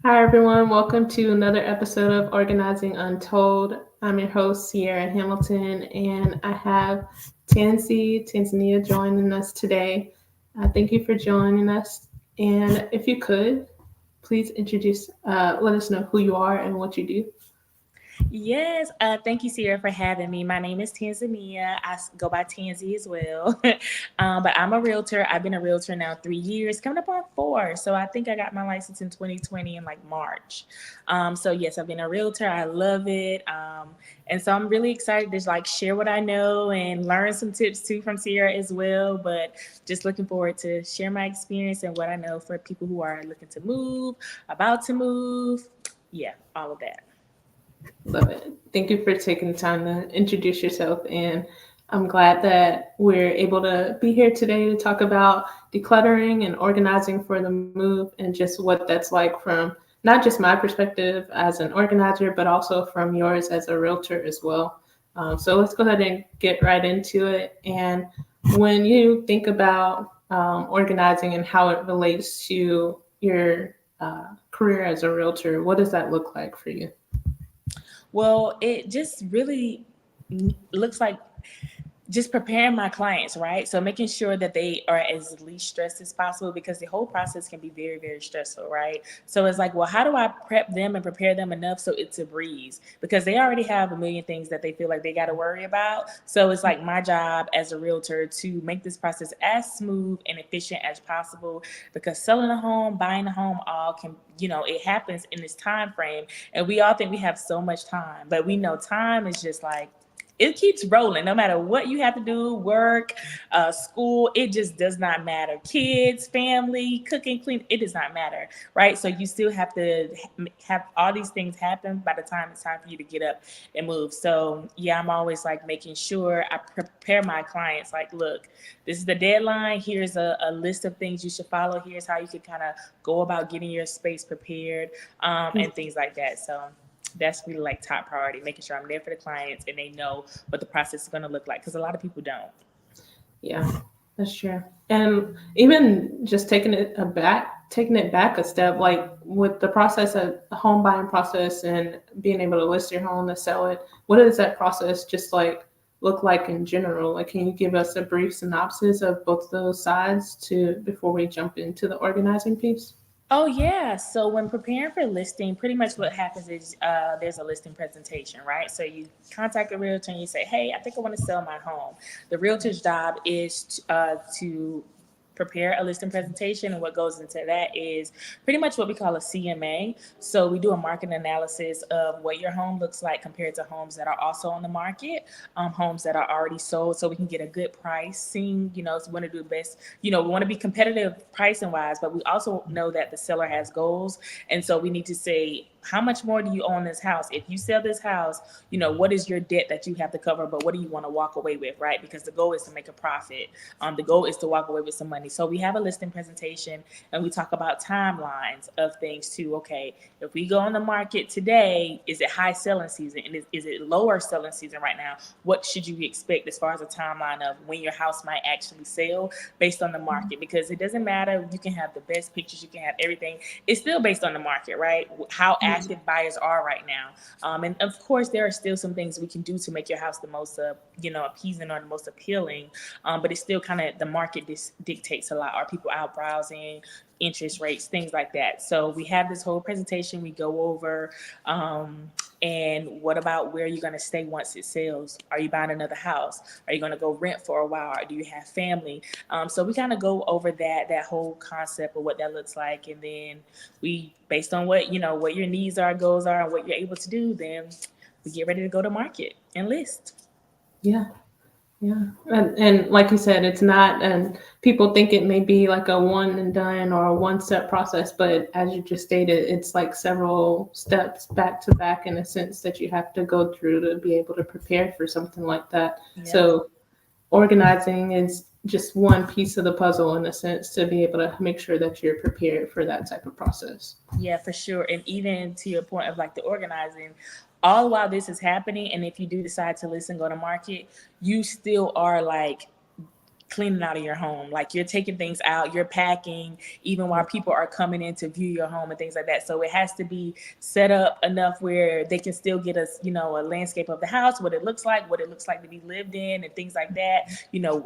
Hi, everyone. Welcome to another episode of Organizing Untold. I'm your host, Sierra Hamilton, and I have Tanzania joining us today. Thank you for joining us. And if you could, please let us know who you are and what you do. Yes, thank you, Sierra, for having me. My name is Tanzania. Go by Tanzi as well. But I'm a realtor. I've been a realtor now 3 years, coming up on four. So I think I got my license in 2020 in like March. So yes, I've been a realtor. I love it. And so I'm really excited to like share what I know and learn some tips too from Sierra as well. But just looking forward to share my experience and what I know for people who are looking to move, about to move. Yeah, all of that. Love it. Thank you for taking the time to introduce yourself. And I'm glad that we're able to be here today to talk about decluttering and organizing for the move and just what that's like from not just my perspective as an organizer, but also from yours as a realtor as well. So let's go ahead and get right into it. And when you think about organizing and how it relates to your career as a realtor, what does that look like for you? Well, it just really looks like just preparing my clients, right? So making sure that they are as least stressed as possible because the whole process can be very, very stressful, right? So it's like, well, how do I prep them and prepare them enough so it's a breeze? Because they already have a million things that they feel like they got to worry about. So it's like my job as a realtor to make this process as smooth and efficient as possible because selling a home, buying a home, all can, it happens in this time frame. And we all think we have so much time, but we know time is just like, it keeps rolling no matter what you have to do, work, school. It just does not matter. Kids, family, cooking, clean, it does not matter, right? So you still have to have all these things happen by the time it's time for you to get up and move. So yeah, I'm always like making sure I prepare my clients like, look, this is the deadline. Here's a list of things you should follow. Here's how you can kind of go about getting your space prepared, and things like that. So that's really like top priority, making sure I'm there for the clients and they know what the process is going to look like because a lot of people don't. Yeah, that's true. And even just taking it back a step, like with the process of the home buying process and being able to list your home to sell it, what does that process just like look like in general? Like, can you give us a brief synopsis of both those sides to before we jump into the organizing piece? Oh yeah. So when preparing for listing, pretty much what happens is there's a listing presentation, right? So you contact a realtor and you say, "Hey, I think I want to sell my home." The realtor's job is to prepare a listing presentation, and what goes into that is pretty much what we call a CMA. So we do a market analysis of what your home looks like compared to homes that are also on the market, homes that are already sold, so we can get a good pricing. So we want to do the best. We want to be competitive pricing wise, but we also know that the seller has goals, and so we need to say, how much more do you own this house? If you sell this house, what is your debt that you have to cover, but what do you want to walk away with, right? Because the goal is to make a profit. The goal is to walk away with some money. So we have a listing presentation and we talk about timelines of things too. Okay, if we go on the market today, is it high selling season? And is it lower selling season right now? What should you expect as far as a timeline of when your house might actually sell based on the market? Because it doesn't matter. You can have the best pictures, you can have everything. It's still based on the market, right? How active buyers are right now. And of course, there are still some things we can do to make your house the most, appeasing or the most appealing. But it's still kind of the market dictates a lot. Are people out browsing? Interest rates, things like that. So we have this whole presentation we go over. And what about where you're going to stay once it sells? Are you buying another house? Are you going to go rent for a while? Or do you have family? So we kind of go over that whole concept of what that looks like, and then we, based on what your needs are, goals are, and what you're able to do, then we get ready to go to market and list. Yeah. Yeah, and like you said, it's not, and people think it may be like a one and done or a one step process, but as you just stated, it's like several steps back to back in a sense that you have to go through to be able to prepare for something like that. Yep. So organizing is just one piece of the puzzle in a sense to be able to make sure that you're prepared for that type of process. Yeah, for sure. And even to your point of like the organizing, all while this is happening, and if you do decide to listen, go to market, you still are like cleaning out of your home. Like you're taking things out, you're packing, even while people are coming in to view your home and things like that. So it has to be set up enough where they can still get us, a landscape of the house, what it looks like to be lived in, and things like that.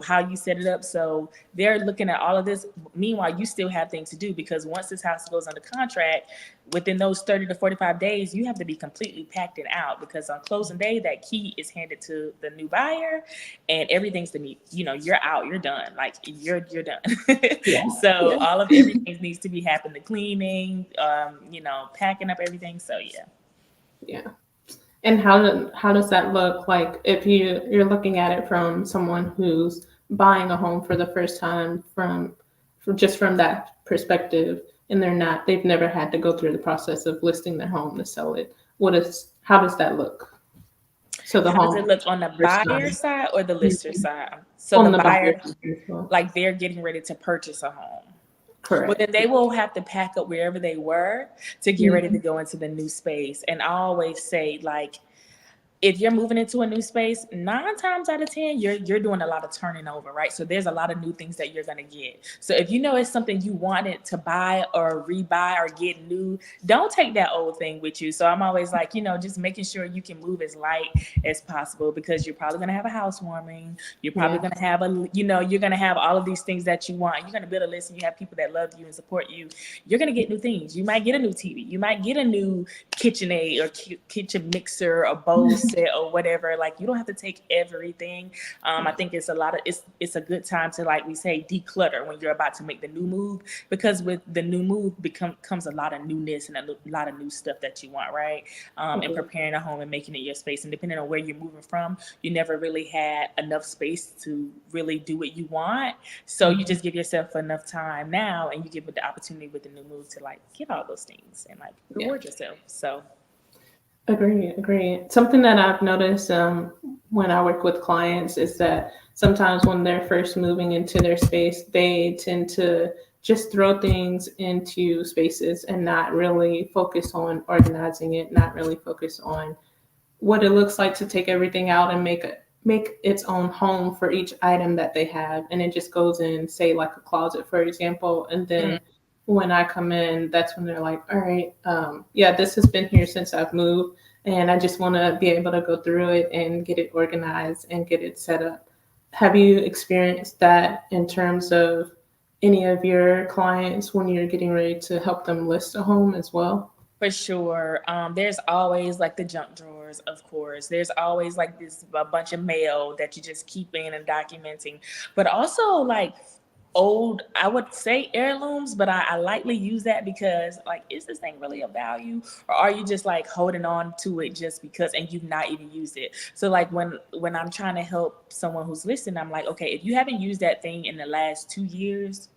How you set it up. So they're looking at all of this. Meanwhile, you still have things to do, because once this house goes under contract, within those 30 to 45 days, you have to be completely packed it out, because on closing day, that key is handed to the new buyer and everything's to me. You're out, you're done. Like you're done. Yeah. So Yeah. all of everything needs to be happening, the cleaning, packing up everything. So yeah. Yeah. And how does that look like if you're looking at it from someone who's buying a home for the first time from just from that perspective, and they've never had to go through the process of listing their home to sell it. How does that look? So the How does home it look on the first buyer time. side or the lister Mhm. side? So the On the buyer buyer, side as well. like they're getting ready to purchase a home. Well, then Correct. they will have to pack up wherever they were to get ready to Mhm. go into the new space. And I always say, like, if you're moving into a new space, 9 times out of 10, you're doing a lot of turning over, right? So there's a lot of new things that you're gonna get. So if you know it's something you wanted to buy or rebuy or get new, don't take that old thing with you. So I'm always like, just making sure you can move as light as possible, because you're probably gonna have a housewarming. You're probably Yeah. gonna have you're gonna have all of these things that you want. You're gonna build a list, and you have people that love you and support you. You're gonna get new things. You might get a new TV. You might get a new KitchenAid or kitchen mixer or bowl set or whatever. Like you don't have to take everything. I think it's a good time to, like we say, declutter when you're about to make the new move, because with the new move comes a lot of newness and a lot of new stuff that you want, right? And Okay. preparing a home and making it your space. And depending on where you're moving from, you never really had enough space to really do what you want. So you Mhm. just give yourself enough time now, and you give it the opportunity with the new move to like get all those things and like Yeah. reward yourself. So Agree, agree. Something that I've noticed when I work with clients is that sometimes when they're first moving into their space, they tend to just throw things into spaces and not really focus on organizing it, not really focus on what it looks like to take everything out and make its own home for each item that they have. And it just goes in, say, like a closet, for example. And mm, then when I come in, that's when they're like, all right, yeah, this has been here since I've moved. And I just want to be able to go through it and get it organized and get it set up. Have you experienced that in terms of any of your clients when you're getting ready to help them list a home as well? for sure. There's always like the junk drawers, of course. There's always like this a bunch of mail that you just keep in and documenting, but also like old, I would say heirlooms, but I lightly use that because like, is this thing really of value, or are you just like holding on to it just because, and you've not even used it? So like when I'm trying to help someone who's listening, I'm like, okay, if you haven't used that thing in the last 2 years,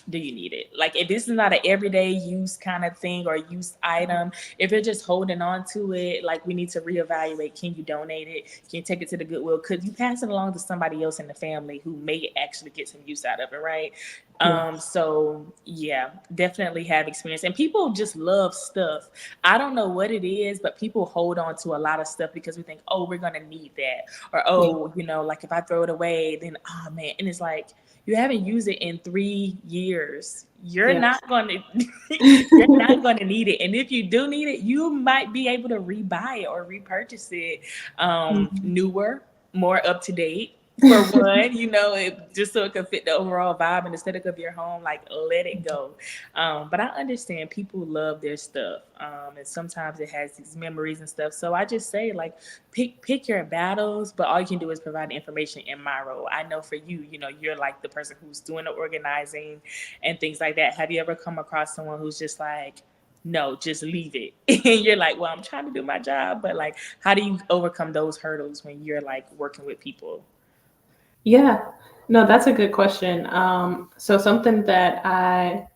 do you need it? Like if this is not an everyday use kind of thing or use item, if you're just holding on to it, like we need to reevaluate. Can you donate it? Can you take it to the Goodwill? Could you pass it along to somebody else in the family who may actually get some use out of it, right? Yeah. So yeah, definitely have experience. And people just love stuff. I don't know what it is, but people hold on to a lot of stuff because we think, oh, we're gonna need that. Or Yeah. oh, like if I throw it away, then oh man. And it's like, you haven't used it in 3 years. You're Yes. not going to you're not going to need it. And if you do need it, you might be able to rebuy it or repurchase it Mhm. newer, more up to date. For one, just so it can fit the overall vibe and aesthetic of your home, like let it go. But I understand people love their stuff, and sometimes it has these memories and stuff. So I just say, like, pick your battles, but all you can do is provide the information in my role. I know for you, you're like the person who's doing the organizing and things like that. Have you ever come across someone who's just like, no, just leave it? And you're like, well, I'm trying to do my job, but like, how do you overcome those hurdles when you're like working with people? Yeah. No, that's a good question. So something that I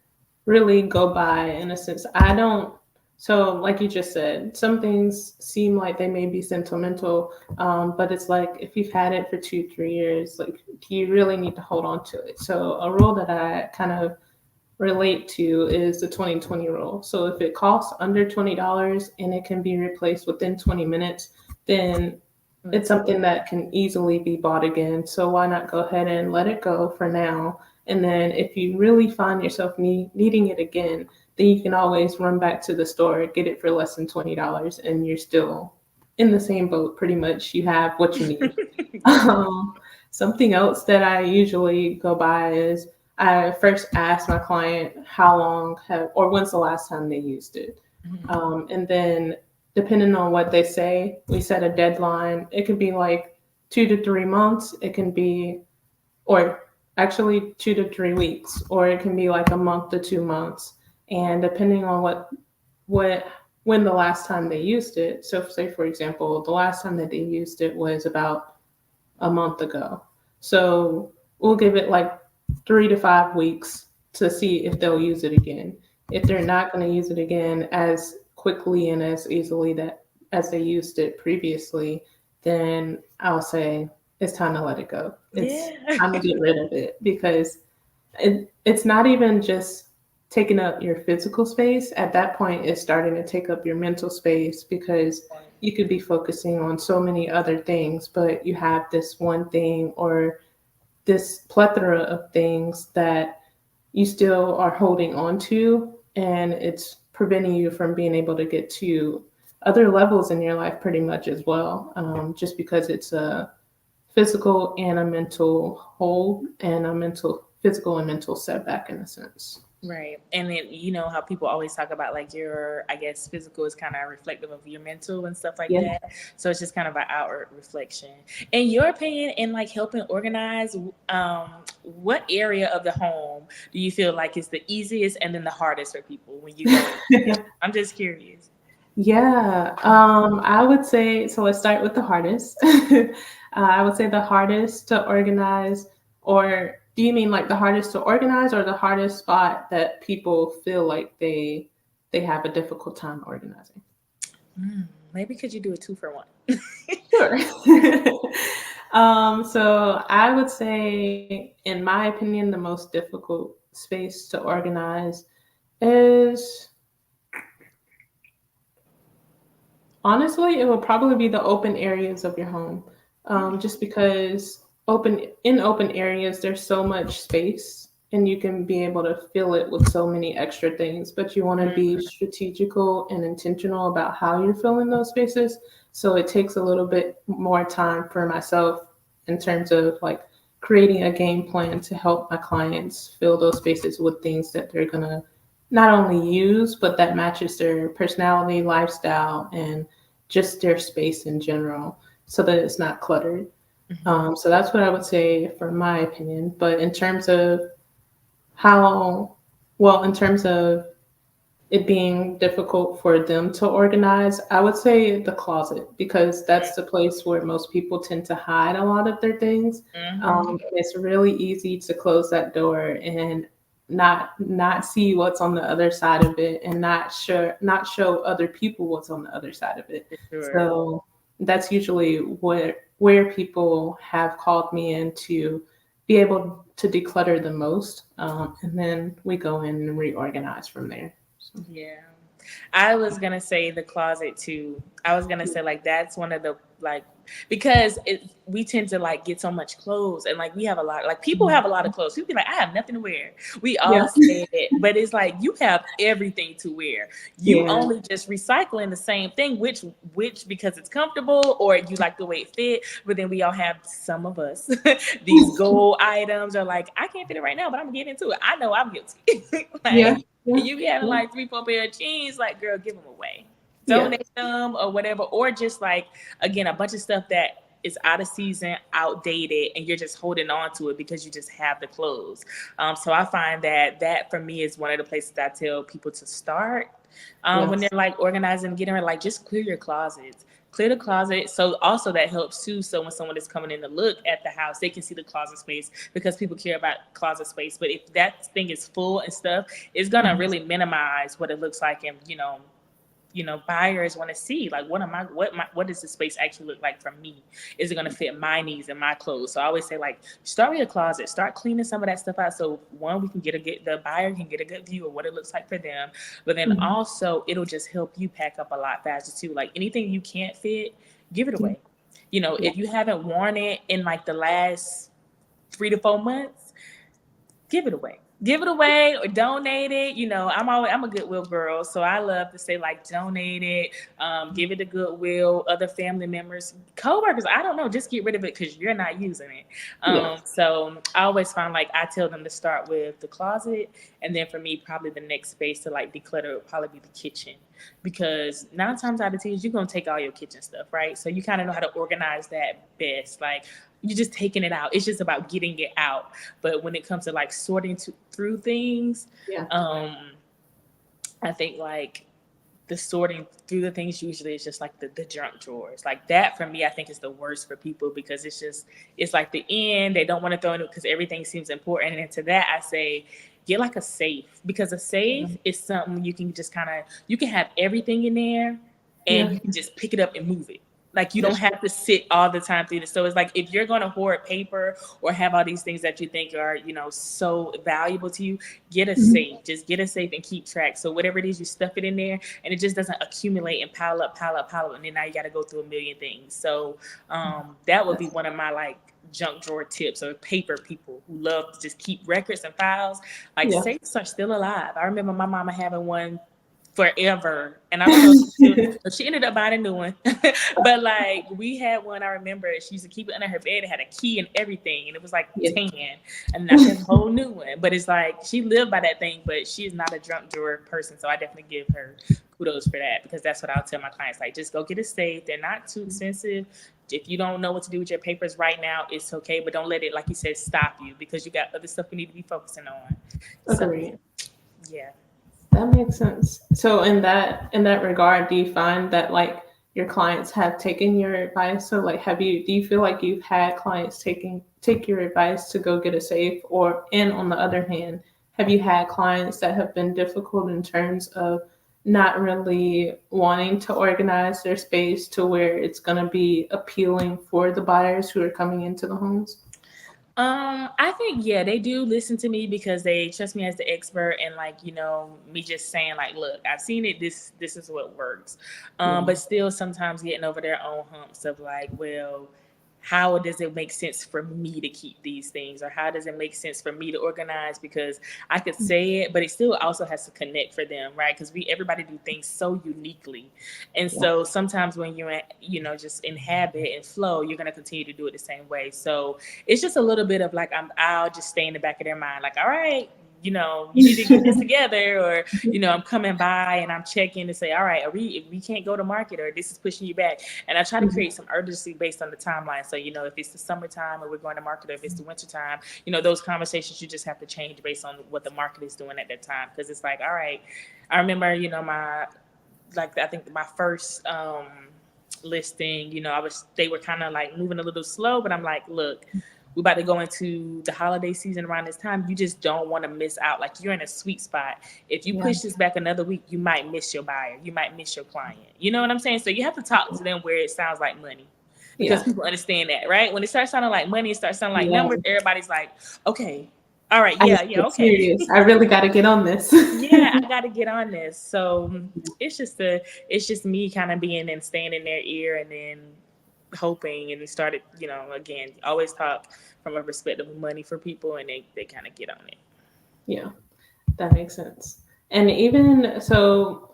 really go by in a sense, I don't, so like you just said, some things seem like they may be sentimental, but it's like if you've had it for 2, 3 years, like, do you really need to hold on to it? So a rule that I kind of relate to is the 2020 rule. So if it costs under $20 and it can be replaced within 20 minutes, then it's something that can easily be bought again. So why not go ahead and let it go for now? And then if you really find yourself needing it again, then you can always run back to the store, get it for less than $20, and you're still in the same boat pretty much. You have what you need. Um, Something else that I usually go by is I first ask my client how long have or when's the last time they used it. And then depending on what they say, we set a deadline. It could be like 2 to 3 months. It can be, or actually 2 to 3 weeks, or it can be like a month to 2 months. And depending on what when the last time they used it. So say for example, the last time that they used it was about a month ago. So we'll give it like 3 to 5 weeks to see if they'll use it again. If they're not going to use it again as quickly and as easily that as they used it previously, then I'll say it's time to let it go. It's Yeah. time to get rid of it because it's not even just taking up your physical space. At that point, it's starting to take up your mental space because you could be focusing on so many other things, but you have this one thing or this plethora of things that you still are holding on to, and it's preventing you from being able to get to other levels in your life pretty much as well, just because it's a physical and a mental hold and a mental physical and mental setback in a sense. Right. And then you know how people always talk about like your, I guess, physical is kind of reflective of your mental and stuff like Yeah. that. So it's just kind of an outward reflection. In your opinion, in like helping organize, what area of the home do you feel like is the easiest and then the hardest for people when you go in? I'm just curious. Yeah, I would say so. Let's start with the hardest. I would say the hardest to organize, or do you mean like the hardest to organize, or the hardest spot that people feel like they have a difficult time organizing? Maybe could you do a two for one? Sure. So I would say, in my opinion, the most difficult space to organize is honestly, it will probably be the open areas of your home, just because open areas, there's so much space, and you can be able to fill it with so many extra things. But you want to be strategical and intentional about how you're filling those spaces. So it takes a little bit more time for myself in terms of like creating a game plan to help my clients fill those spaces with things that they're gonna not only use, but that matches their personality, lifestyle, and just their space in general so that it's not cluttered. So that's what I would say for my opinion. But in terms of how, well, in terms of it being difficult for them to organize, I would say the closet because that's the place where most people tend to hide a lot of their things. It's really easy to close that door and not see what's on the other side of it, and not show other people what's on the other side of it. For sure. So that's usually where people have called me in to be able to declutter the most, and then we go in and reorganize from there. So. Yeah. I was gonna say the closet too. I was gonna say like that's one of the like because we tend to like get so much clothes and like we have a lot like people have a lot of clothes. People be like, I have nothing to wear. We Yeah. all say it, but it's like you have everything to wear. You Yeah. only just recycling the same thing, which because it's comfortable or you like the way it fit. But then we all have some of us these gold items are like I can't fit it right now, but I'm gonna get into it. I know I'm guilty. Yeah. Like Yeah. you be having Yeah. like 3, 4 pair of jeans, like girl, give them away, Yeah. donate them or whatever, or just like again a bunch of stuff that is out of season, outdated, and you're just holding on to it because you just have the clothes. So I find that for me is one of the places that I tell people to start when they're Yes. like organizing and getting rid. Like just clear your closets. Clear the closet. So also that helps too. So when someone is coming in to look at the house, they can see the closet space because people care about closet space. But if that thing is full and stuff, it's gonna Mhm. really minimize what it looks like, and buyers want to see like what does the space actually look like for me? Is it going to fit my needs and my clothes? So I always say like start with your closet, start cleaning some of that stuff out. So one, we can get the buyer can get a good view of what it looks like for them, but then Mhm. also it'll just help you pack up a lot faster too. Like anything you can't fit, give it Yeah. away. Yeah. If you haven't worn it in like the last 3 to 4 months, give it away. Give it away or donate it. I'm a Goodwill girl, so I love to say like donate it, give it to Goodwill, other family members, coworkers. I don't know, just get rid of it because you're not using it. Yeah. So I always find like I tell them to start with the closet, and then for me, probably the next space to like declutter would probably be the kitchen, because 9 times out of 10 you're gonna take all your kitchen stuff, right? So you kind of know how to organize that best. Like you're just taking it out. It's just about getting it out. But when it comes to like through things, Yeah. um, I think like the sorting through the things usually is just like the junk drawers. Like that for me, I think is the worst for people because it's like the end. They don't want to throw in it because everything seems important. And to that, I say, get like a safe, because a Yeah. safe is something you can just you can have everything in there and Yeah. you can just pick it up and move it. Like you don't That's have to sit all the time through this. So it's like if you're going to hoard paper or have all these things that you think are, so valuable to you, get a true. safe. Just get a safe and keep track. So whatever it is, you stuff it in there and it just doesn't accumulate and pile up, pile up, pile up. And then now you got to go through a million things. So that would be That's one of my like junk drawer tips, or paper people who love to just keep records and files. Like yeah. safes are still alive. I remember my mama having one forever. And I don't know if she ended up buying a new one. But like we had one, I remember she used to keep it under her bed. It had a key and everything. And it was like Yeah. 10. And now she has a whole new one. But it's like she lived by that thing, but she is not a junk drawer person. So I definitely give her kudos for that, because that's what I'll tell my clients. Like just go get a safe. They're not too expensive. If you don't know what to do with your papers right now, it's okay. But don't let it, like you said, stop you, because you got other stuff you need to be focusing on. So Agreed. yeah. That makes sense. So in that regard, do you find that like your clients have taken your advice? So like do you feel like you've had clients take your advice to go get a safe, or and on the other hand, have you had clients that have been difficult in terms of not really wanting to organize their space to where it's going to be appealing for the buyers who are coming into the homes? I think yeah, they do listen to me because they trust me as the expert, and like me just saying like, look, I've seen it. This is what works. Yeah. But still, sometimes getting over their own humps of like, well, how does it make sense for me to keep these things, or how does it make sense for me to organize? Because I could say it, but it still also has to connect for them, right? Because everybody do things so uniquely, and Yeah. so sometimes when you're just in habit and flow, you're gonna continue to do it the same way. So it's just a little bit of like I'll just stay in the back of their mind, like, all right, you need to get this together, or I'm coming by and I'm checking to say, all right, we can't go to market, or this is pushing you back. And I try to create some urgency based on the timeline. So if it's the summertime or we're going to market, or if it's the wintertime, those conversations you just have to change based on what the market is doing at that time. Because it's like, all right, I remember my, like, I think my first listing, they were kind of like moving a little slow, but I'm like, look, we're about to go into the holiday season around this time. You just don't want to miss out. Like you're in a sweet spot. If you Yeah. push this back another week, you might miss your buyer. You might miss your client. You know what I'm saying? So you have to talk to them where it sounds like money, because Yeah. people understand that, right? When it starts sounding like money, it starts sounding like Yeah. numbers. Everybody's like, okay, all right, I yeah, just yeah, get okay. serious. I really got to get on this. Yeah, I got to get on this. So it's just me kind of being and staying in their ear, and then hoping, and it started, again, always talk from a perspective of money for people, and they kind of get on it. Yeah, that makes sense. And even so,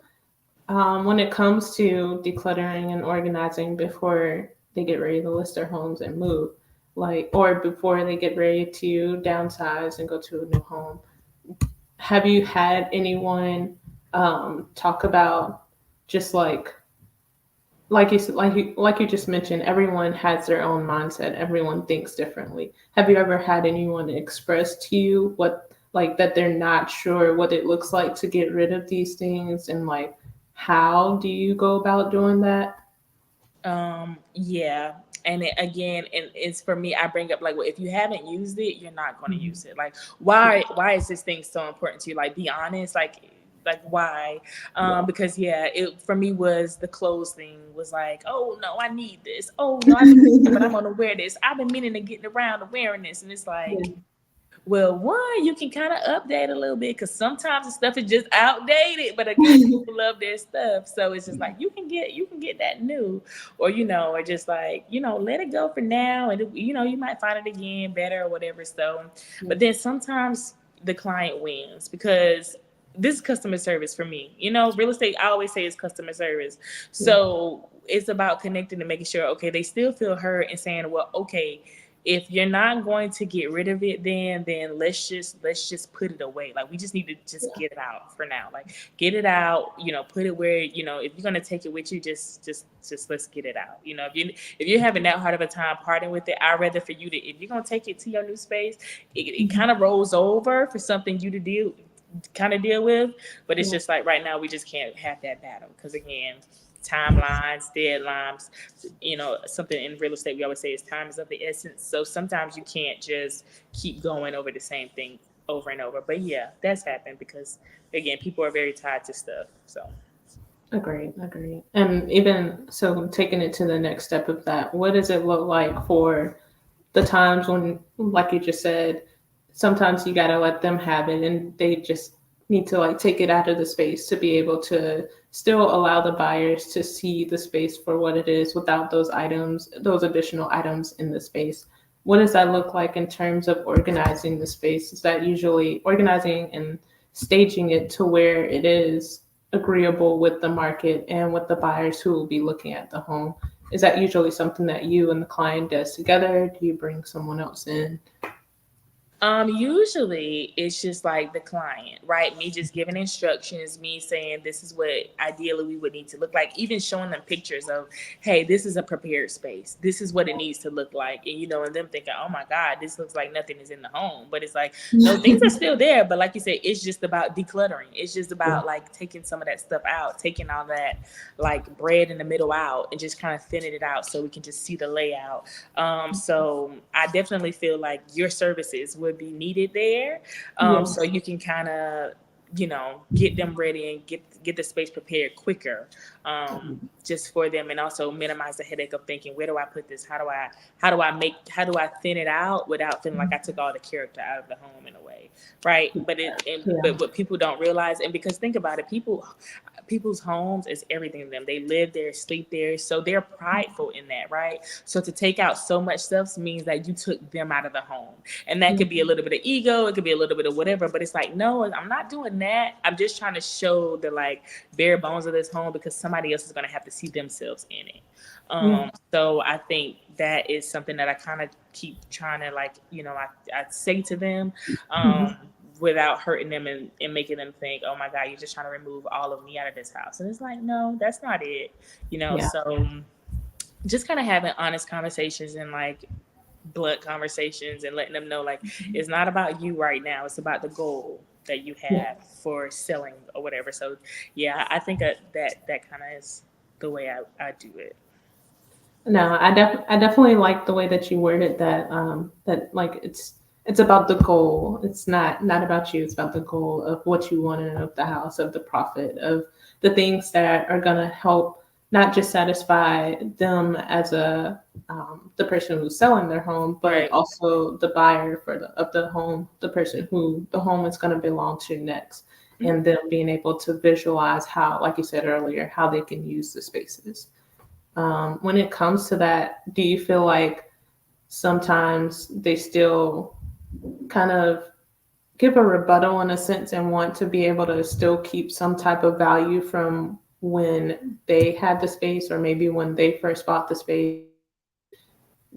when it comes to decluttering and organizing before they get ready to list their homes and move, like, or before they get ready to downsize and go to a new home, have you had anyone talk about just like you said, like you just mentioned, everyone has their own mindset. Everyone thinks differently. Have you ever had anyone express to you what like that they're not sure what it looks like to get rid of these things, and like how do you go about doing that? Yeah. And again, and it's for me, I bring up like, well, if you haven't used it, you're not going to Mhm. use it. Like, why is this thing so important to you? Like, be honest. Like why? Yeah, Because yeah, it for me was the clothes thing was like, oh no, I need this. Oh no, I need this, but I'm gonna wear this. I've been meaning to get around to wearing this, and it's like, yeah, Well, one, you can kind of update a little bit because sometimes the stuff is just outdated. But again, people love their stuff, so it's just like you can get that new, or or just like let it go for now, and you might find it again better or whatever. So, but then sometimes the client wins because this is customer service for me. Real estate, I always say, is customer service. Yeah. So it's about connecting and making sure, okay, they still feel heard and saying, well, okay, if you're not going to get rid of it, then let's just put it away. Like, we just need to just get it out for now. Like, get it out, put it where, if you're gonna take it with you, just let's get it out. If you're having that hard of a time parting with it, I'd rather for you to, if you're gonna take it to your new space, it kind of rolls over for something you to deal with. But it's Yeah. just like right now we just can't have that battle because, again, timelines, deadlines, something in real estate we always say is time is of the essence. So sometimes you can't just keep going over the same thing over and over. But yeah, that's happened because, again, people are very tied to stuff. So Agreed, agreed. And even so, taking it to the next step of that, what does it look like for the times when, like you just said, sometimes you got to let them have it and they just need to like take it out of the space to be able to still allow the buyers to see the space for what it is without those items, those additional items in the space. What does that look like in terms of organizing the space? Is that usually organizing and staging it to where it is agreeable with the market and with the buyers who will be looking at the home? Is that usually something that you and the client does together? Do you bring someone else in? Usually it's just like the client, right? Me just giving instructions, me saying this is what ideally we would need to look like, even showing them pictures of, hey, this is a prepared space. This is what it needs to look like. And and them thinking, oh my God, this looks like nothing is in the home. But it's like, no, things are still there. But like you said, it's just about decluttering. It's just Yeah. about like taking some of that stuff out, taking all that like bread in the middle out and just kind of thinning it out so we can just see the layout. So I definitely feel like your services would be needed there. So Yes. you can kind of, get them ready and get the space prepared quicker, just for them, and also minimize the headache of thinking, where do I put this? How do I thin it out without feeling like I took all the character out of the home in a way, right? Yeah. But what people don't realize, and because think about it, people's homes is everything to them. They live there, sleep there, so they're prideful in that, right? So to take out so much stuff means that you took them out of the home, and that could be a little bit of ego, it could be a little bit of whatever. But it's like, no, I'm not doing that. I'm just trying to show the like bare bones of this home because somebody else is going to have to see themselves in it. Yeah. So I think that is something that I kind of keep trying to like, I say to them, Mhm. without hurting them and making them think, oh my God, you're just trying to remove all of me out of this house. And it's like, no, that's not it. Yeah. So just kind of having honest conversations and like blood conversations and letting them know like it's not about you right now. It's about the goal that you Yeah. have for selling or whatever. So yeah, I think that kind of is the way I do it. No, I definitely like the way that you worded that. That like it's about the goal. It's not about you. It's about the goal of what you want out of the house, of the profit, of the things that are gonna help not just satisfy them as a the person who's selling their home, but Right. also the buyer for the home, the person who the home is gonna belong to next, Mhm. and them being able to visualize how, like you said earlier, how they can use the spaces. When it comes to that, do you feel like sometimes they still kind of give a rebuttal in a sense and want to be able to still keep some type of value from when they had the space or maybe when they first bought the space?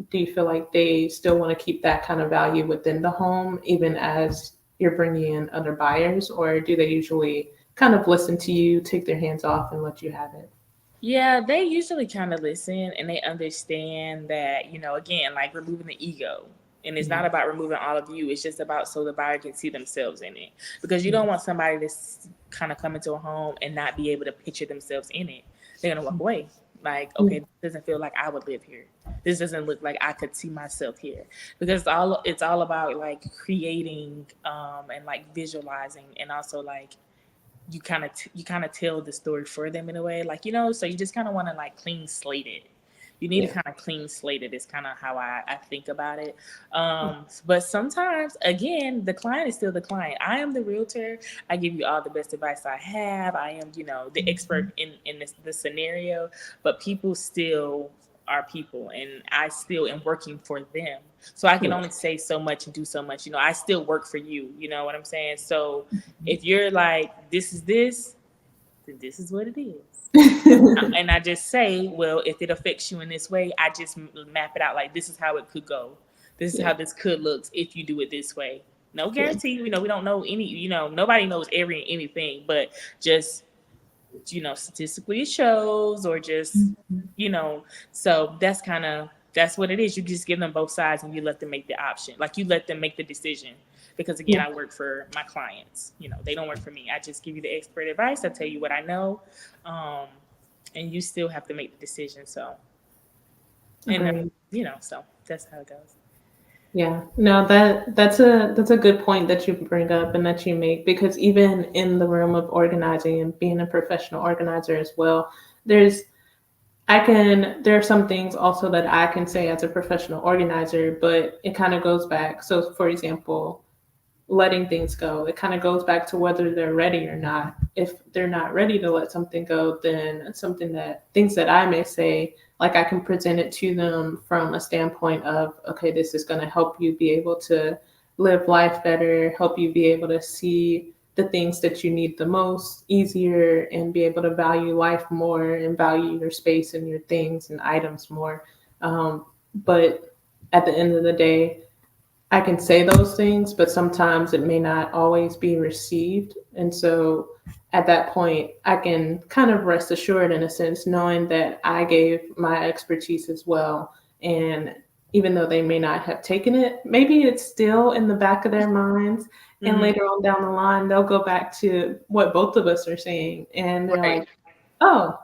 Do you feel like they still want to keep that kind of value within the home even as you're bringing in other buyers, or do they usually kind of listen to you, take their hands off, and let you have it? Yeah, they usually kind of listen and they understand that, again, like removing the ego. And it's Yeah. not about removing all of you. It's just about so the buyer can see themselves in it. Because you Yeah. don't want somebody to kind of come into a home and not be able to picture themselves in it. They're going to walk away. Like, Yeah. okay, this doesn't feel like I would live here. This doesn't look like I could see myself here. Because it's all about like creating, and like visualizing, and also like you kind of tell the story for them in a way, like, so you just kind of want to like clean slate it, You need to Yeah. kind of clean slate it is kind of how I think about it. But sometimes, again, the client is still the client. I am the realtor. I give you all the best advice I have. I am, the expert in the scenario, but people still are people, and I still am working for them. So I can Yeah. only say so much and do so much. I still work for you. You know what I'm saying? So if you're like, this is this, then this is what it is. And I just say, well, if it affects you in this way, I just map it out like this is how it could go. This is Yeah. how this could look if you do it this way. No Yeah. guarantee. We don't know any. Nobody knows anything, but just statistically it shows, or just you know. So that's what it is. You just give them both sides and you let them make the option. Like you let them make the decision. Because again, Yeah. I work for my clients. They don't work for me. I just give you the expert advice. I tell you what I know. Um, and you still have to make the decision. So, and Agreed. so that's how it goes. Yeah, no, that's a good point that you bring up and that you make, because even in the realm of organizing and being a professional organizer as well, there's there are some things also that I can say as a professional organizer, but it kind of goes back. So for example, letting things go. It kind of goes back to whether they're ready or not. If they're not ready to let something go, then things that I may say, like I can present it to them from a standpoint of, okay, this is going to help you be able to live life better, help you be able to see the things that you need the most easier, and be able to value life more and value your space and your things and items more. But at the end of the day, I can say those things, but sometimes it may not always be received. And so at that point, I can kind of rest assured in a sense, knowing that I gave my expertise as well. And even though they may not have taken it, maybe it's still in the back of their minds. And Hmm. later on down the line, they'll go back to what both of us are saying. And they're Right. like, oh,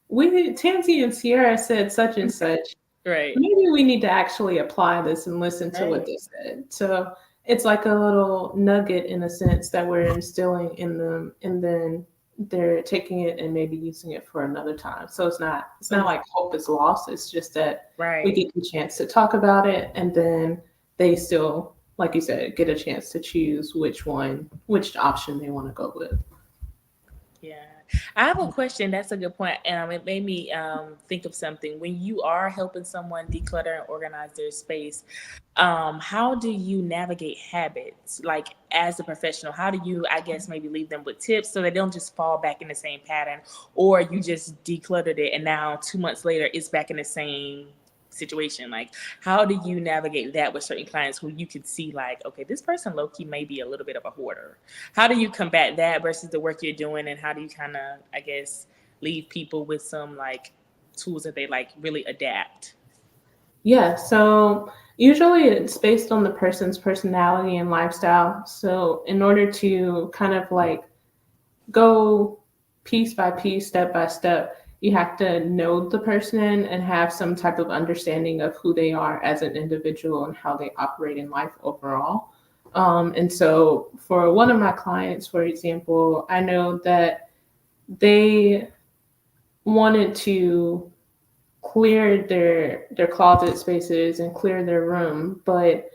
Tansy and Sierra said such and such, Right. maybe we need to actually apply this and listen to what Right. they said. So it's like a little nugget in a sense that we're instilling in them, and then they're taking it and maybe using it for another time. So it's not like hope is lost. It's just that we Right. get the chance to talk about it, and then they still, like you said, get a chance to choose which option they want to go with. Yeah. I have a question. That's a good point. It made me think of something. When you are helping someone declutter and organize their space, how do you navigate habits? Like as a professional, how do you, I guess, maybe leave them with tips so they don't just fall back in the same pattern, or you just decluttered it and now 2 months later it's back in the same situation? Like, how do you navigate that with certain clients who you could see, like, okay, this person low key may be a little bit of a hoarder? How do you combat that versus the work you're doing, and how do you kind of, I guess, leave people with some like tools that they like really adapt? Yeah, so usually it's based on the person's personality and lifestyle. So in order to kind of like go piece by piece, step by step, you have to know the person and have some type of understanding of who they are as an individual and how they operate in life overall. And so for one of my clients, for example, I know that they wanted to clear their closet spaces and clear their room, but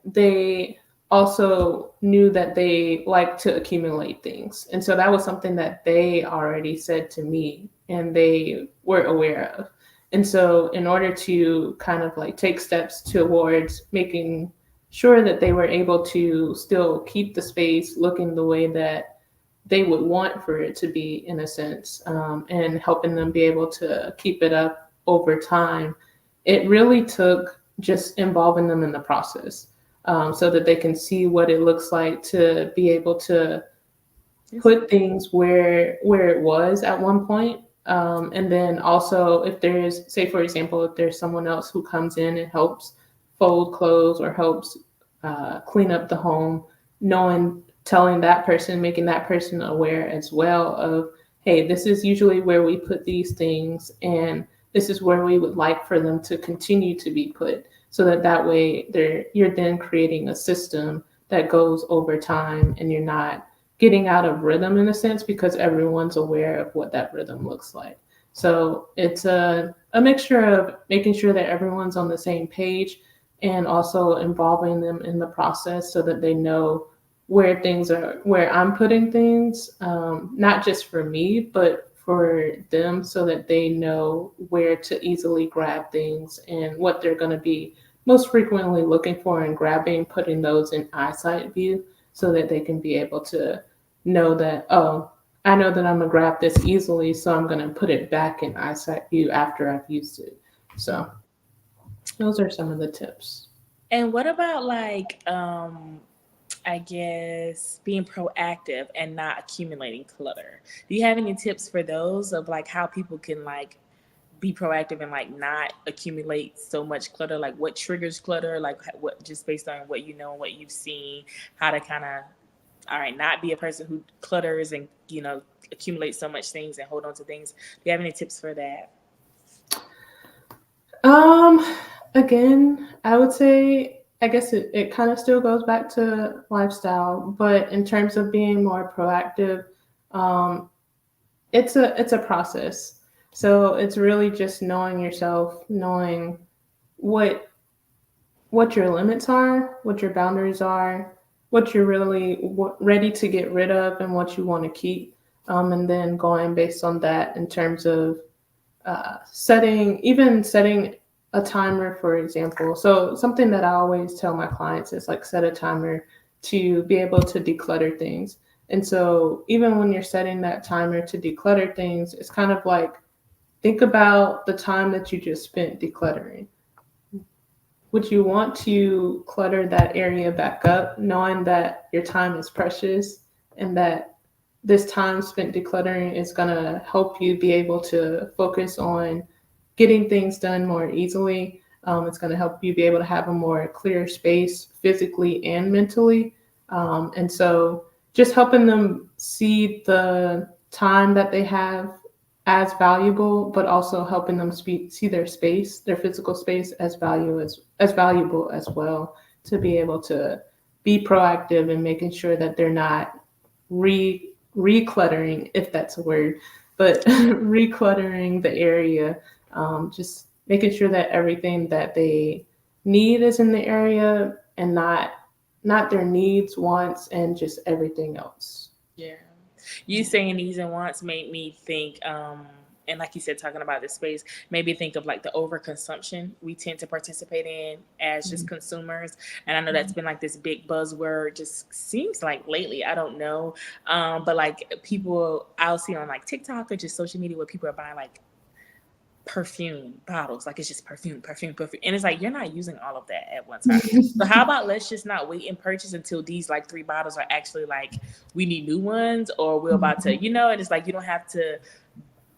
they also knew that they like to accumulate things. And so that was something that they already said to me and they were aware of. And so, in order to kind of like take steps towards making sure that they were able to still keep the space looking the way that they would want for it to be, in a sense, and helping them be able to keep it up over time, it really took just involving them in the process, so that they can see what it looks like to be able to Yes. put things where it was at one point. And then also, if there's, say for example, if there's someone else who comes in and helps fold clothes or helps clean up the home, knowing, telling that person, making that person aware as well of, hey, this is usually where we put these things, and this is where we would like for them to continue to be put, so that that way you're then creating a system that goes over time, and you're not getting out of rhythm in a sense, because everyone's aware of what that rhythm looks like. So it's a mixture of making sure that everyone's on the same page and also involving them in the process so that they know where things are, where I'm putting things, not just for me, but for them so that they know where to easily grab things and what they're going to be most frequently looking for and grabbing, putting those in eyesight view so that they can be able to know that, oh, I know that I'm going to grab this easily, so I'm going to put it back in eyesight view after I've used it. So those are some of the tips. And what about like I guess being proactive and not accumulating clutter? Do you have any tips for those of like how people can like be proactive and like not accumulate so much clutter? Like what triggers clutter? Like what, just based on what you know and what you've seen, how to kind of, all right, not be a person who clutters and, you know, accumulate so much things and hold on to things. Do you have any tips for that? Um, Again, I would say I guess it kind of still goes back to lifestyle, but in terms of being more proactive, um, it's a process. So it's really just knowing yourself, knowing what what your limits are, what your boundaries are, what you're really ready to get rid of, and what you want to keep, and then going based on that in terms of setting a timer, for example. So something that I always tell my clients is like set a timer to be able to declutter things. And so even when you're setting that timer to declutter things, it's kind of like think about the time that you just spent decluttering. Would you want to clutter that area back up, knowing that your time is precious and that this time spent decluttering is going to help you be able to focus on getting things done more easily? It's going to help you be able to have a more clear space physically and mentally. And so just helping them see the time that they have as valuable, but also helping them see their space, their physical space as valuable as well, to be able to be proactive and making sure that they're not recluttering, if that's a word, but recluttering the area. Just making sure that everything that they need is in the area and not their needs, wants, and just everything else. Yeah. You saying needs and wants made me think, and like you said, talking about this space, maybe think of like the overconsumption we tend to participate in as just consumers. And I know that's been like this big buzzword, just seems like lately, I don't know. But like people I'll see on like TikTok or just social media where people are buying like perfume bottles, like it's just perfume, perfume, perfume, and it's like you're not using all of that at one time. So how about let's just not wait and purchase until these like three bottles are actually like we need new ones or we're about to, you know, and it's like you don't have to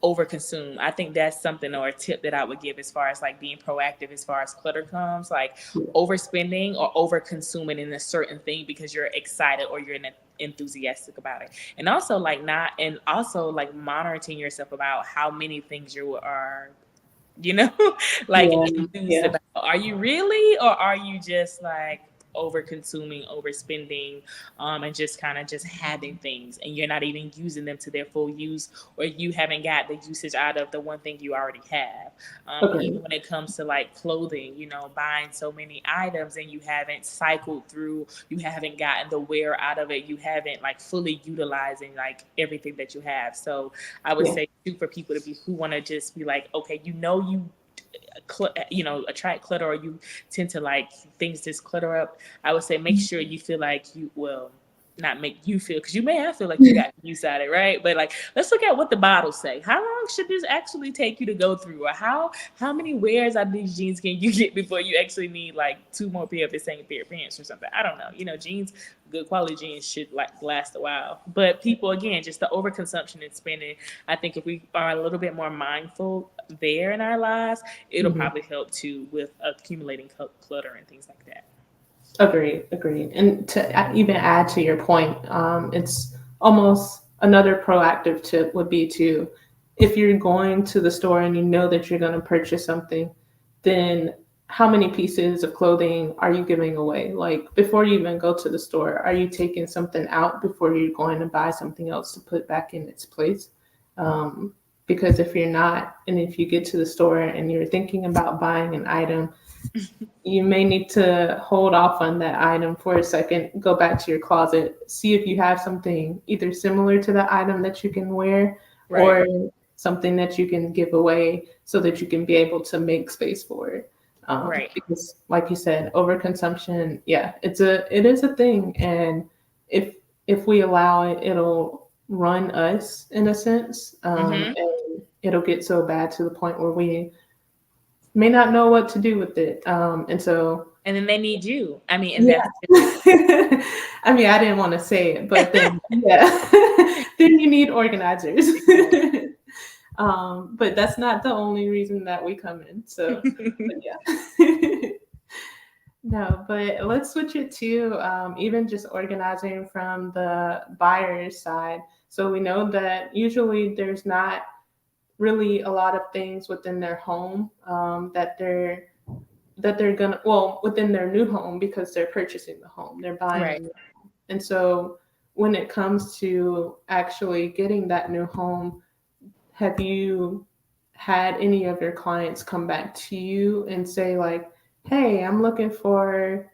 overconsume. I think that's something or a tip that I would give as far as like being proactive as far as clutter comes, like overspending or over consuming in a certain thing because you're excited or you're enthusiastic about it. And also like not, and also like monitoring yourself about how many things you are, you know, like Yeah, enthused yeah, about. Are you really, or are you just like over consuming, overspending, and just kind of just having things and you're not even using them to their full use, or you haven't got the usage out of the one thing you already have. agree. Even when it comes to like clothing, you know, buying so many items and you haven't cycled through, you haven't gotten the wear out of it, you haven't like fully utilizing like everything that you have. So I would Yeah, say too, for people to be who want to just be like, okay, you know, you know, attract clutter or you tend to like things just clutter up. I would say make sure you feel like you will not make you feel, because you may have feel like you got use out of it, right? But like let's look at what the bottles say. How long should this actually take you to go through, or how many wears out of these jeans can you get before you actually need like two more pair of the same pair of pants or something? I don't know, you know, jeans, good quality jeans should like last a while. But people, again, just the overconsumption and spending, I think if we are a little bit more mindful there in our lives, it'll hmm, probably help too with accumulating clutter and things like that. agreed, agreed. And to even add to your point, it's almost another proactive tip would be to, if you're going to the store and you know that you're going to purchase something, then how many pieces of clothing are you giving away? Like before you even go to the store, are you taking something out before you're going to buy something else to put back in its place? Um, because if you're not, and if you get to the store and you're thinking about buying an item, you may need to hold off on that item for a second, go back to your closet, see if you have something either similar to the item that you can wear Right. or something that you can give away so that you can be able to make space for it. Right. Because, like you said, overconsumption, yeah, it is a thing, and if if we allow it, it'll run us in a sense, Hmm. and it'll get so bad to the point where we may not know what to do with it. And so, And then they need you. I mean, and yeah. that's I mean, I didn't want to say it, but then, yeah, then you need organizers. But that's not the only reason that we come in. So, but yeah. No, but let's switch it to even just organizing from the buyer's side. So we know that usually there's not really a lot of things within their home that they're gonna, well, within their new home, because they're purchasing the home, they're buying a right. new home. And so when it comes to actually getting that new home, have you had any of your clients come back to you and say like, hey, I'm looking for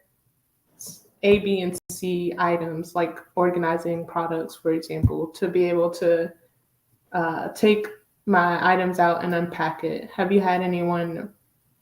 A, B, and C items, like organizing products, for example, to be able to take my items out and unpack it? Have you had anyone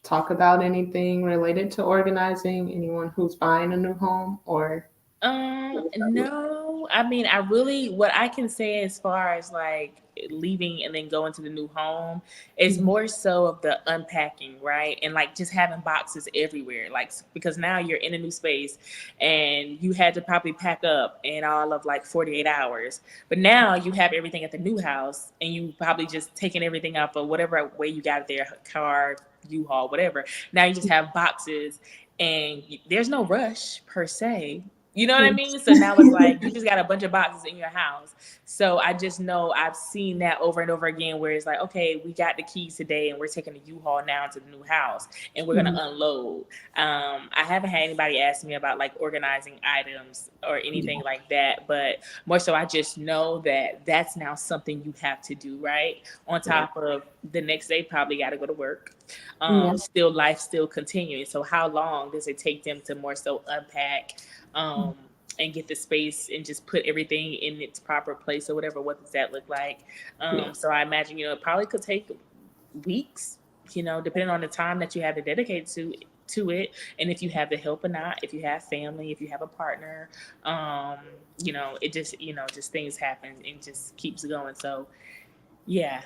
talk about anything related to organizing? Anyone who's buying a new home, or what does that look No, I mean, I really, what I can say as far as like leaving and then going to the new home is like? more so of the unpacking, right? And like just having boxes everywhere, like, because now you're in a new space and you had to probably pack up in all of like 48 hours. But now you have everything at the new house and you probably just taking everything out of whatever way you got it there, car, U-Haul, whatever. Now you just have boxes and there's no rush per se. You know what I mean? So now it's like you just got a bunch of boxes in your house. So I just know I've seen that over and over again where it's like, okay, we got the keys today and we're taking the U-Haul now to the new house and we're gonna Mhm. unload. I haven't had anybody ask me about like organizing items or anything Yeah, like that, but more so I just know that that's now something you have to do, right? On yeah, top of the next day, probably got to go to work. yeah, Still life still continuing. So how long does it take them to more so unpack? um, and get the space and just put everything in its proper place or whatever. What does that look like? yeah, So I imagine, it probably could take weeks, depending on the time that you have to dedicate to it, and if you have the help or not, if you have family, if you have a partner. um it just, just things happen and just keeps going. So yeah,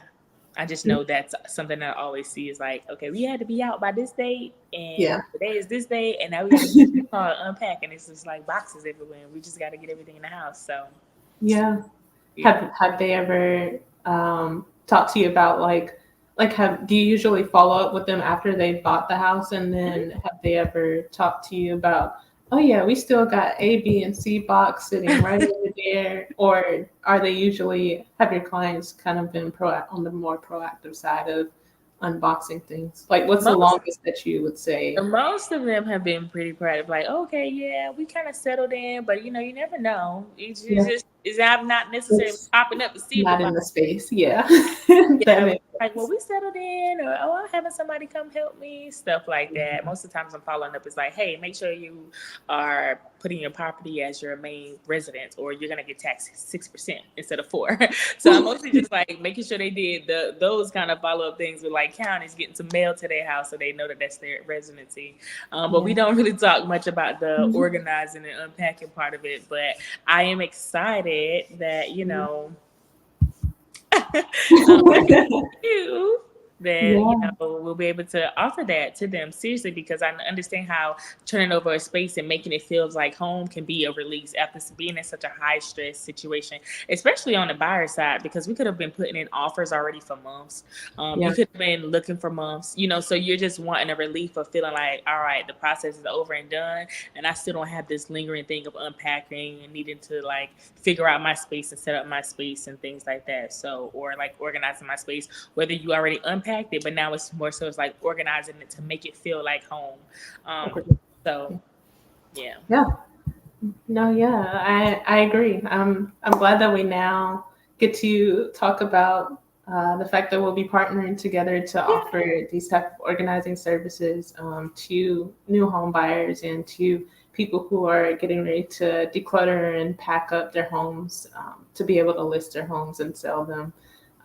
I just know that's something that I always see is like, okay, we had to be out by this date, and yeah. today is this day, and now we got to get the car unpack, and it's just like boxes everywhere, and we just got to get everything in the house. So Yeah. yeah. Have they ever talked to you about like have do you usually follow up with them after they've bought the house, and Mhm. then have they ever talked to you about, oh yeah, we still got A, B, and C box sitting right over there, or are they usually, have your clients kind of been on the more proactive side of unboxing things? Like what's the Most longest that you would say? Most of them have been pretty proactive, like, okay, yeah, we kind of settled in, but you never know. It's Yeah, just is I'm not necessarily it's popping up to see not everybody. in the space. Yeah. That Yeah, makes like, well, sense. we settled in, or oh, I'm having somebody come help me, stuff like that. Most of the times, I'm following up. It's like, hey, make sure you are putting your property as your main residence, or you're gonna get taxed 6% instead of 4. So I'm mostly just like making sure they did those kind of follow up things with like counties getting some mail to their house, so they know that that's their residency. But we Yeah. don't really talk much about the organizing and unpacking part of it. But I am excited that working with you, that Yeah. we'll be able to offer that to them seriously, because I understand how turning over a space and making it feels like home can be a release after being in such a high stress situation, especially on the buyer side, because we could have been putting in offers already for months. You Yeah. could have been looking for months, so you're just wanting a relief of feeling like, all right, the process is over and done, and I still don't have this lingering thing of unpacking and needing to like figure out my space and set up my space and things like that. So, or like organizing my space, whether you already unpacked it, but now it's more so it's like organizing it to make it feel like home. Um, Okay. so yeah. Yeah. No, yeah, I agree. I'm glad that we now get to talk about the fact that we'll be partnering together to Yeah. offer these type of organizing services to new home buyers and to people who are getting ready to declutter and pack up their homes to be able to list their homes and sell them.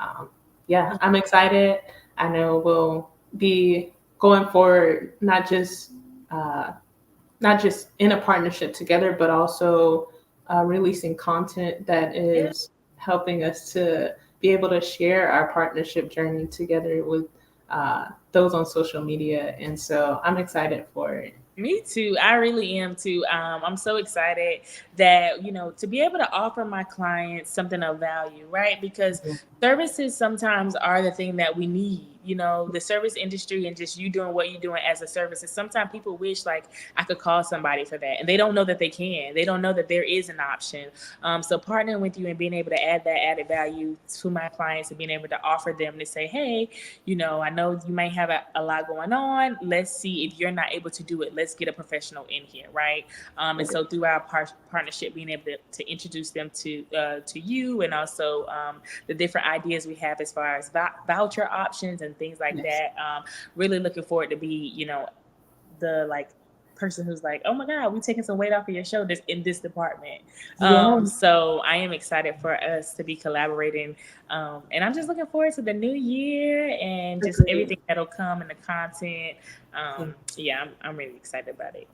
Um, yeah, I'm excited. I know we'll be going forward, uh, not just in a partnership together, but also releasing content that Yeah. is helping us to be able to share our partnership journey together with those on social media. And so I'm excited for it. Me too. I really am too. I'm so excited that, to be able to offer my clients something of value, right? Because services sometimes are the thing that we need. The service industry and just you doing what you're doing as a service. And sometimes people wish like I could call somebody for that, and they don't know that they can. They don't know that there is an option. So partnering with you and being able to add that added value to my clients and being able to offer them to say, hey, I know you might have a lot going on. Let's see if you're not able to do it. Let's get a professional in here, right? And so through our partnership, being able to introduce them to you, and also the different ideas we have as far as voucher options and things like Yes. that. Really looking forward to be, the like person who's like, oh my God, we're taking some weight off of your shoulders in this department. Yeah. So I am excited for us to be collaborating. And I'm just looking forward to the new year and just Agreed. everything that'll come in the content. Yeah. Yeah, I'm really excited about it.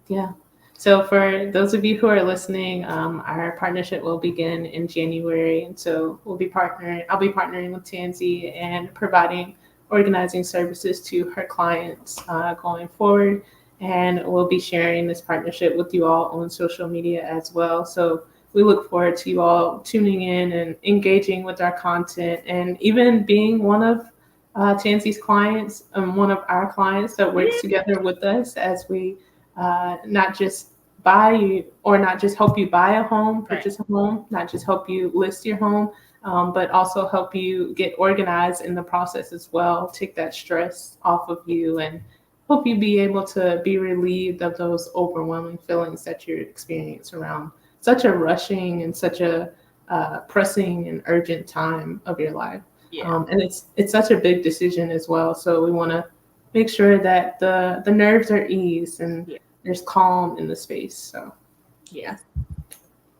Yeah. So for those of you who are listening, our partnership will begin in January, and so we'll be partnering. I'll be partnering with Tansy and providing organizing services to her clients going forward, and we'll be sharing this partnership with you all on social media as well. So we look forward to you all tuning in and engaging with our content, and even being one of Tansy's clients and one of our clients that works Yeah. together with us as we not just buy you or not just help you buy a home, Right. purchase a home, not just help you list your home, but also help you get organized in the process as well, take that stress off of you and help you be able to be relieved of those overwhelming feelings that you experience around such a rushing and such a pressing and urgent time of your life. Yeah. And it's such a big decision as well. So we want to make sure that the nerves are eased and Yeah. there's calm in the space. So yeah. Yes.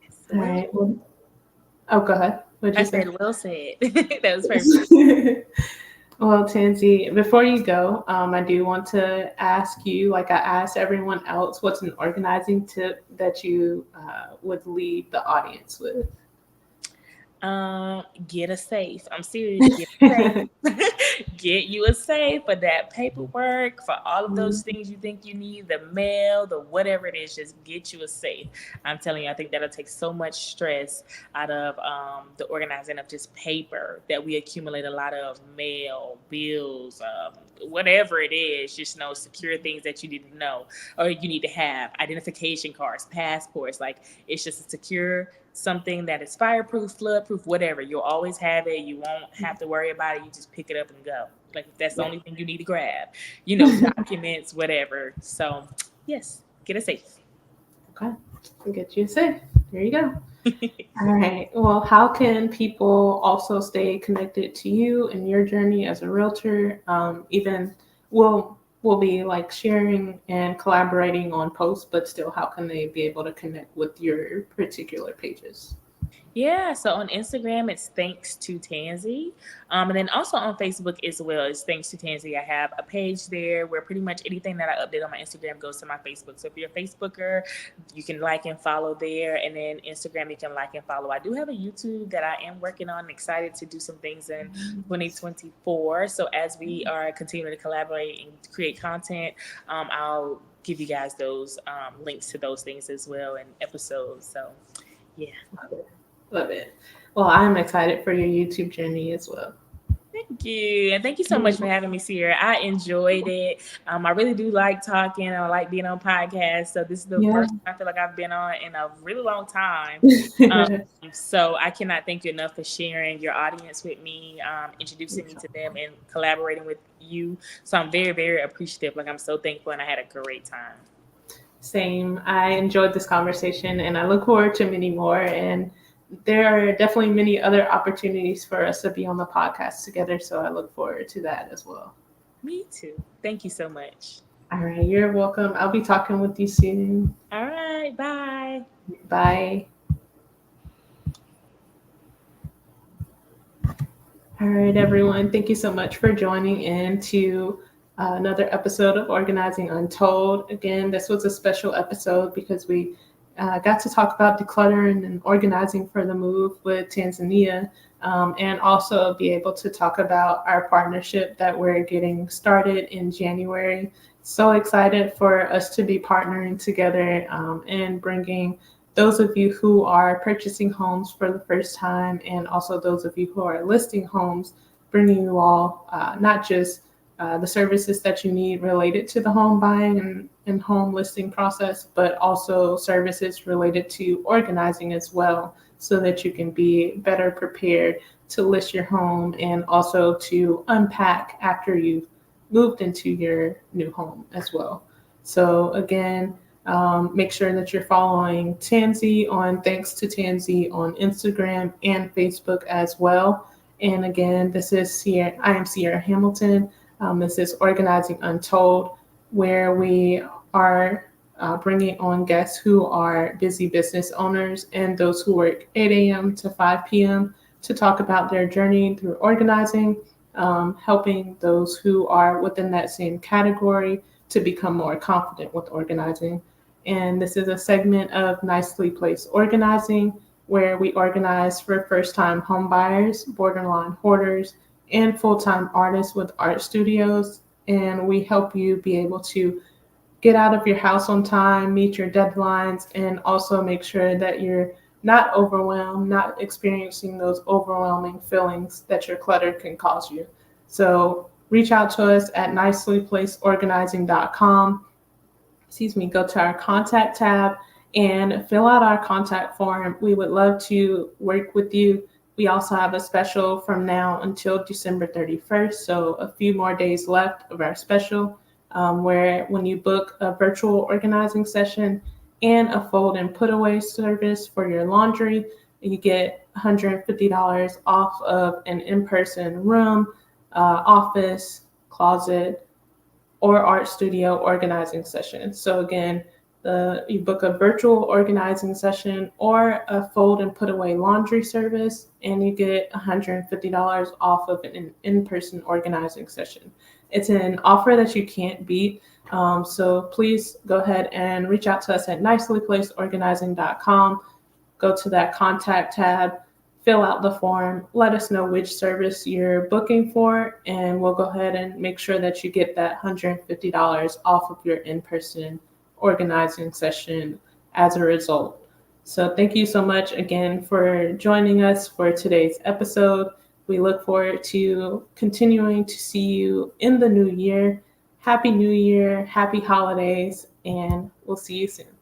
Yes. All Well, right. Well, oh, go ahead. What'd I you say? said, well said. That was perfect. Well, Tansy, before you go, I do want to ask you, like I asked everyone else, what's an organizing tip that you would leave the audience with? Get a safe. I'm serious. Get a safe. Get you a safe for that paperwork, for all of those things you think you need, the mail, the whatever it is, just get you a safe. I'm telling you, I think that'll take so much stress out of the organizing of just paper that we accumulate a lot of mail, bills, whatever it is, just know secure things that you need to know or you need to have, identification cards, passports. Like it's just a secure something that is fireproof, floodproof, whatever. You'll always have it. You won't have to worry about it. You just pick it up and go. Like if that's the Yeah. only thing you need to grab, documents, whatever. So yes, get a safe. Okay. We'll get you a safe. There you go. All right. Well, how can people also stay connected to you and your journey as a realtor? Even we'll be like sharing and collaborating on posts, but still, how can they be able to connect with your particular pages? Yeah, so on Instagram, it's thanks to Tansy. And then also on Facebook as well, it's thanks to Tansy. I have a page there where pretty much anything that I update on my Instagram goes to my Facebook. So if you're a Facebooker, you can like and follow there. And then Instagram, you can like and follow. I do have a YouTube that I am working on, excited to do some things in 2024. So as we are continuing to collaborate and create content, I'll give you guys those links to those things as well and episodes. So yeah. Love it. Love it. Well, I'm excited for your YouTube journey as well. Thank you. And thank you so much for having me, Sierra. I enjoyed it. I really do like talking. I like being on podcasts. So this is the Yeah. first I feel like I've been on in a really long time. Um, so I cannot thank you enough for sharing your audience with me, introducing me to them and collaborating with you. So I'm very, very appreciative. Like I'm so thankful and I had a great time. Same. I enjoyed this conversation and I look forward to many more. And there are definitely many other opportunities for us to be on the podcast together. So I look forward to that as well. Me too. Thank you so much. All right, you're welcome. I'll be talking with you soon. All right. Bye. Bye. All right, everyone. Thank you so much for joining in to another episode of Organizing Untold. Again, this was a special episode because we got to talk about decluttering and organizing for the move with Tanzania, and also be able to talk about our partnership that we're getting started in January. So excited for us to be partnering together and bringing those of you who are purchasing homes for the first time, and also those of you who are listing homes, bringing you all not just the services that you need related to the home buying and home listing process, but also services related to organizing as well, so that you can be better prepared to list your home and also to unpack after you've moved into your new home as well. So again, make sure that you're following Tansy on Thanks to Tansy on Instagram and Facebook as well. And again, this is Sierra. I am Sierra Hamilton. This is Organizing Untold, where we are bringing on guests who are busy business owners and those who work 8 a.m. to 5 p.m. to talk about their journey through organizing, helping those who are within that same category to become more confident with organizing. And this is a segment of Nicely Placed Organizing, where we organize for first-time home buyers, borderline hoarders, and full-time artists with art studios. And we help you be able to get out of your house on time, meet your deadlines, and also make sure that you're not overwhelmed, not experiencing those overwhelming feelings that your clutter can cause you. So reach out to us at nicelyplacedorganizing.com. Go to our contact tab and fill out our contact form. We would love to work with you. We also have a special from now until December 31st, so a few more days left of our special, where when you book a virtual organizing session and a fold and put away service for your laundry, you get $150 off of an in-person room, office, closet, or art studio organizing session. So again, you book a virtual organizing session or a fold and put away laundry service, and you get $150 off of an in-person organizing session. It's an offer that you can't beat. So please go ahead and reach out to us at nicelyplacedorganizing.com. Go to that contact tab, fill out the form, let us know which service you're booking for, and we'll go ahead and make sure that you get that $150 off of your in-person organizing session as a result. So thank you so much again for joining us for today's episode. We look forward to continuing to see you in the new year. Happy New Year, happy holidays, and we'll see you soon.